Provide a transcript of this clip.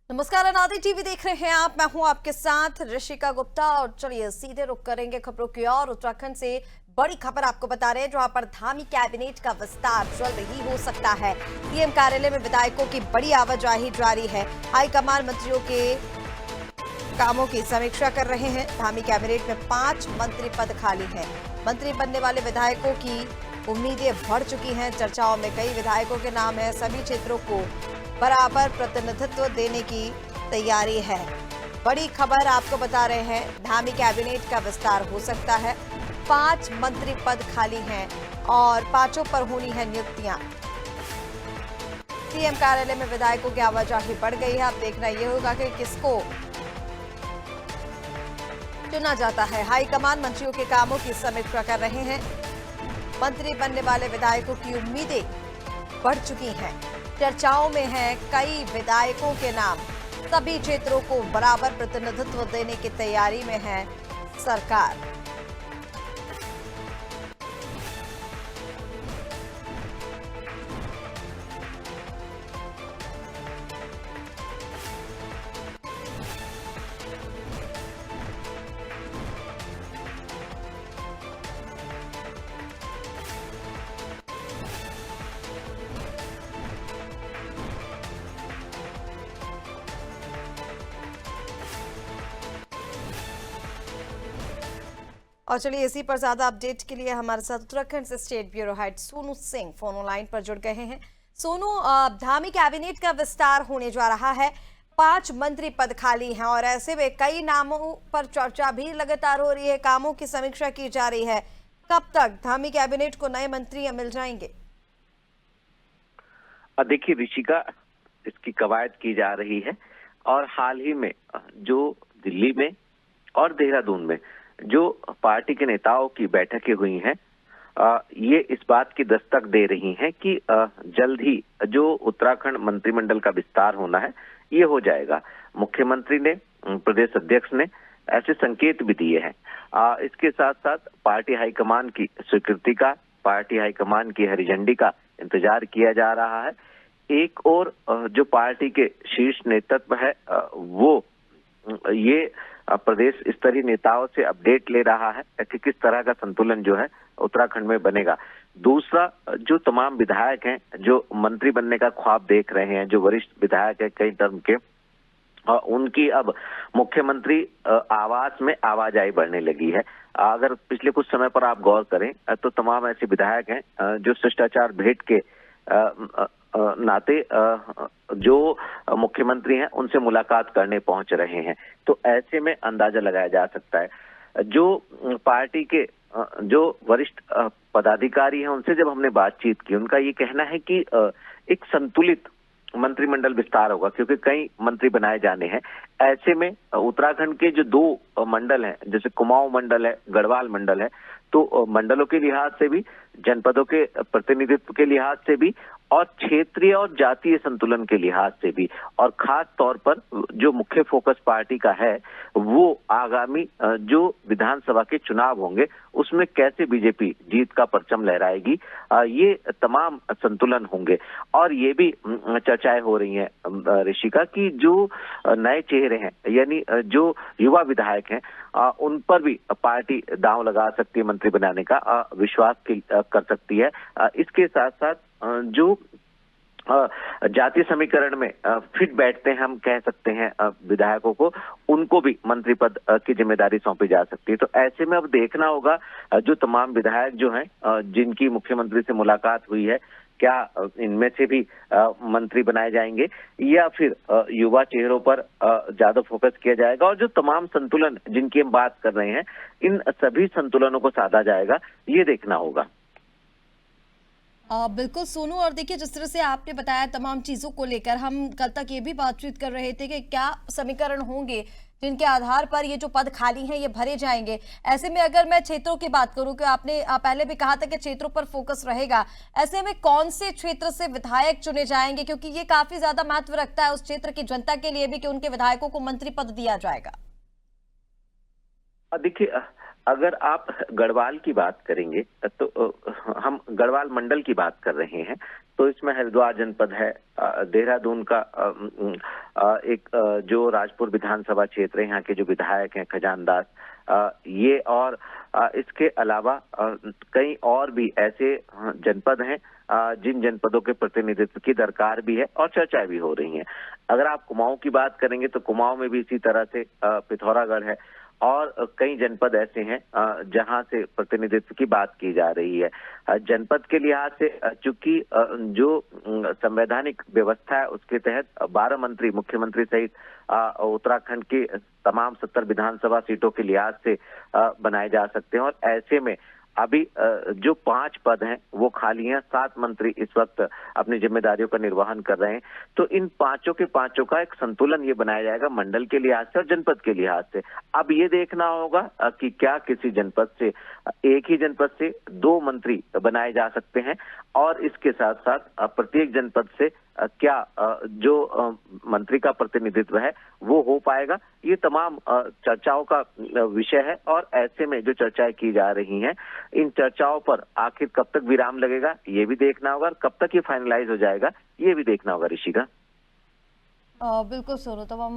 नमस्कार, अनादि टीवी देख रहे हैं आप। मैं हूं आपके साथ ऋषिका गुप्ता और चलिए सीधे रुख करेंगे खबरों की ओर। उत्तराखंड से बड़ी खबर आपको बता रहे हैं, जहां पर धामी कैबिनेट का विस्तार जल्द ही हो सकता है। सीएम कार्यालय में विधायकों की बड़ी आवाजाही जारी है। हाईकमान मंत्रियों के कामों की समीक्षा कर रहे हैं। धामी कैबिनेट में 5 मंत्री पद खाली हैं। मंत्री बनने वाले विधायकों की उम्मीदें बढ़ चुकी हैं। चर्चाओं में कई विधायकों के नाम है। सभी क्षेत्रों को बराबर प्रतिनिधित्व देने की तैयारी है। बड़ी खबर आपको बता रहे हैं, धामी कैबिनेट का विस्तार हो सकता है। 5 मंत्री पद खाली हैं और 5 पर होनी है नियुक्तियां। सीएम कार्यालय में विधायकों की आवाजाही बढ़ गई है। अब देखना यह होगा कि किसको चुना जाता है। हाईकमान मंत्रियों के कामों की समीक्षा कर रहे हैं। मंत्री बनने वाले विधायकों की उम्मीदें बढ़ चुकी हैं। चर्चाओं में है कई विधायकों के नाम। सभी क्षेत्रों को बराबर प्रतिनिधित्व देने की तैयारी में है सरकार। और चलिए इसी पर ज्यादा अपडेट के लिए हमारे साथ उत्तराखंड से state bureau head Sonu Singh phone line पर जुड़ गए हैं। सोनू, धामी कैबिनेट का विस्तार होने जा रहा है। 5 मंत्री पद खाली हैं और ऐसे में कई नामों पर चर्चा भी लगातार हो रही है। कामों की समीक्षा की जा रही है। कब तक धामी कैबिनेट को नए मंत्री मिल जाएंगे? देखिए ऋषिका, इसकी कवायद की जा रही है और हाल ही में जो दिल्ली में और देहरादून में जो पार्टी के नेताओं की बैठकें हुई हैं, ये इस बात की दस्तक दे रही हैं कि जल्द ही जो उत्तराखंड मंत्रिमंडल का विस्तार होना है ये हो जाएगा। मुख्यमंत्री ने, प्रदेश अध्यक्ष ने ऐसे संकेत भी दिए हैं। इसके साथ साथ पार्टी हाईकमान की स्वीकृति का, पार्टी हाईकमान की हरी झंडी का इंतजार किया जा रहा है। एक और जो पार्टी के शीर्ष नेतृत्व है वो ये प्रदेश स्तरीय नेताओं से अपडेट ले रहा है कि किस तरह का संतुलन जो है उत्तराखंड में बनेगा। दूसरा, जो तमाम विधायक हैं जो मंत्री बनने का ख्वाब देख रहे हैं, जो वरिष्ठ विधायक हैं कई टर्म के, उनकी अब मुख्यमंत्री आवास में आवाजाही बढ़ने लगी है। अगर पिछले कुछ समय पर आप गौर करें तो तमाम ऐसे विधायक हैं जो शिष्टाचार भेंट के नाते जो मुख्यमंत्री हैं उनसे मुलाकात करने पहुंच रहे हैं। तो ऐसे में अंदाजा लगाया जा सकता है। जो पार्टी के जो वरिष्ठ पदाधिकारी हैं उनसे जब हमने बातचीत की, उनका ये कहना है कि एक संतुलित मंत्रिमंडल विस्तार होगा क्योंकि कई मंत्री बनाए जाने हैं। ऐसे में उत्तराखंड के जो 2 मंडल हैं, जैसे कुमाऊं मंडल है, गढ़वाल मंडल है, तो मंडलों के लिहाज से भी, जनपदों के प्रतिनिधित्व के लिहाज से भी और क्षेत्रीय और जातीय संतुलन के लिहाज से भी, और खास तौर पर जो मुख्य फोकस पार्टी का है वो आगामी जो विधानसभा के चुनाव होंगे उसमें कैसे बीजेपी जीत का परचम लहराएगी, ये तमाम संतुलन होंगे। और ये भी चर्चाएं हो रही हैं ऋषिका की जो नए चेहरे हैं, यानी जो युवा विधायक हैं, उन पर भी पार्टी दांव लगा सकती है, मंत्री बनाने का विश्वास कर सकती है। इसके साथ साथ जो जातीय समीकरण में फिट बैठते हैं, हम कह सकते हैं विधायकों को, उनको भी मंत्री पद की जिम्मेदारी सौंपी जा सकती है। तो ऐसे में अब देखना होगा जो तमाम विधायक जो हैं जिनकी मुख्यमंत्री से मुलाकात हुई है, क्या इनमें से भी मंत्री बनाए जाएंगे या फिर युवा चेहरों पर ज्यादा फोकस किया जाएगा। और जो तमाम संतुलन जिनकी हम बात कर रहे हैं, इन सभी संतुलनों को साधा जाएगा, ये देखना होगा। बिल्कुल सोनू, और देखिए जिस तरह से आपने बताया तमाम चीजों को लेकर, हम कल तक ये भी बातचीत कर रहे थे कि क्या समीकरण होंगे जिनके आधार पर ये जो पद खाली हैं ये भरे जाएंगे। ऐसे में अगर मैं क्षेत्रों की बात करूं, कि आपने पहले भी कहा था कि क्षेत्रों पर फोकस रहेगा, ऐसे में कौन से क्षेत्र से विधायक चुने जाएंगे, क्योंकि ये काफी ज्यादा महत्व रखता है उस क्षेत्र की जनता के लिए भी कि उनके विधायकों को मंत्री पद दिया जाएगा। देखिए, अगर आप गढ़वाल की बात करेंगे तो हम गढ़वाल मंडल की बात कर रहे हैं, तो इसमें हरिद्वार जनपद है, देहरादून का एक जो राजपुर विधानसभा क्षेत्र है, यहाँ के जो विधायक हैं खजानदास, ये और इसके अलावा कई और भी ऐसे जनपद हैं जिन जनपदों के प्रतिनिधित्व की दरकार भी है और चर्चाएं भी हो रही हैं। अगर आप कुमाऊं की बात करेंगे तो कुमाऊं में भी इसी तरह से पिथौरागढ़ है और कई जनपद ऐसे हैं जहां से प्रतिनिधित्व की बात की जा रही है। जनपद के लिहाज से चूंकि जो संवैधानिक व्यवस्था है उसके तहत 12 मंत्री मुख्यमंत्री सहित उत्तराखंड की तमाम 70 विधानसभा सीटों के लिहाज से बनाए जा सकते हैं और ऐसे में अभी जो 5 पद हैं वो खाली हैं। 7 मंत्री इस वक्त अपनी जिम्मेदारियों का निर्वहन कर रहे हैं। तो इन पांचों के पांचों का एक संतुलन ये बनाया जाएगा मंडल के लिहाज से और जनपद के लिहाज से। अब ये देखना होगा कि क्या किसी जनपद से, एक ही जनपद से 2 मंत्री बनाए जा सकते हैं और इसके साथ साथ प्रत्येक जनपद से क्या जो मंत्री का प्रतिनिधित्व है वो हो पाएगा। ये तमाम चर्चाओं का विषय है और ऐसे में जो चर्चाएं की जा रही हैं, इन चर्चाओं पर आखिर कब तक विराम लगेगा ये भी देखना होगा और कब तक ये फाइनलाइज हो जाएगा ये भी देखना होगा ऋषिका। बिल्कुल सोनू, तब हम